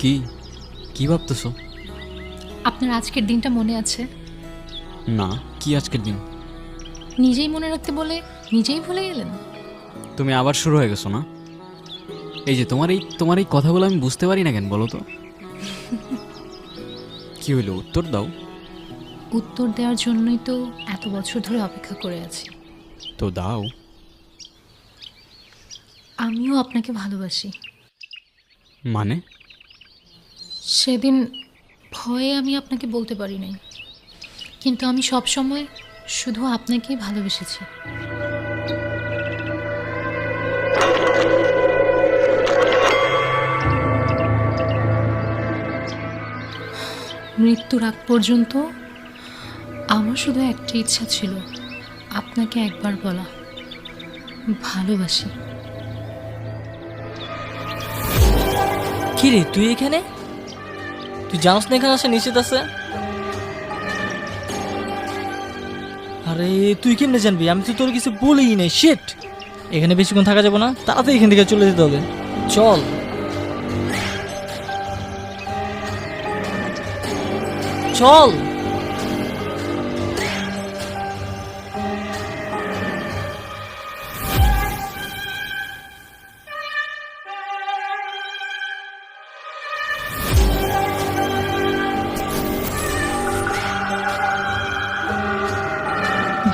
কি কি ভাবতেছো? আপনার আজকের দিনটা মনে আছে? না, কি আজকের দিন? নিজেই মনে রাখতে বলে নিজেই ভুলে গেলেন। তুমি আবার শুরু হয়ে গেছো না? এই যে তোমার এই কথাগুলো আমি বুঝতে পারি না কেন বলো তো? কি হইলো, উত্তর দাও। উত্তর দেওয়ার জন্যই তো এত বছর ধরে অপেক্ষা করে আছি। তো দাও। আমিও আপনাকে ভালোবাসি। মানে? সেদিন ভয়ে আমি আপনাকে বলতে পারি নাই, কিন্তু আমি সব সময় শুধু আপনাকেই ভালোবেসেছি। মৃত্যুর আগ পর্যন্ত আমার শুধু একটা ইচ্ছা ছিল, আপনাকে একবার বলা ভালোবাসি। কি রে তুই এখানে? তুই জানোস না এখানে আসা নিষেধ আছে? আরে তুই কেমনে জানবি? আমি তো তোর কিছু বলিই নাই। শিট, এখানে বেশিক্ষণ থাকা যাবে না, তাড়াতাড়ি এখান থেকে চলে যেতে হবে। চল। চল।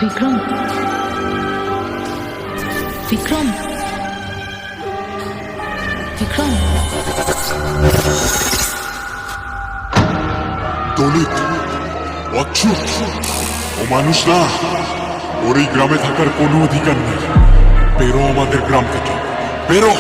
বিক্রম, বিক্রম, বিক্রম। দলিত, অচ্ছুত, ও মানুষ না। ওর এই গ্রামে থাকার কোনো অধিকার নেই। বেরো আমাদের গ্রাম থেকে, বেরো।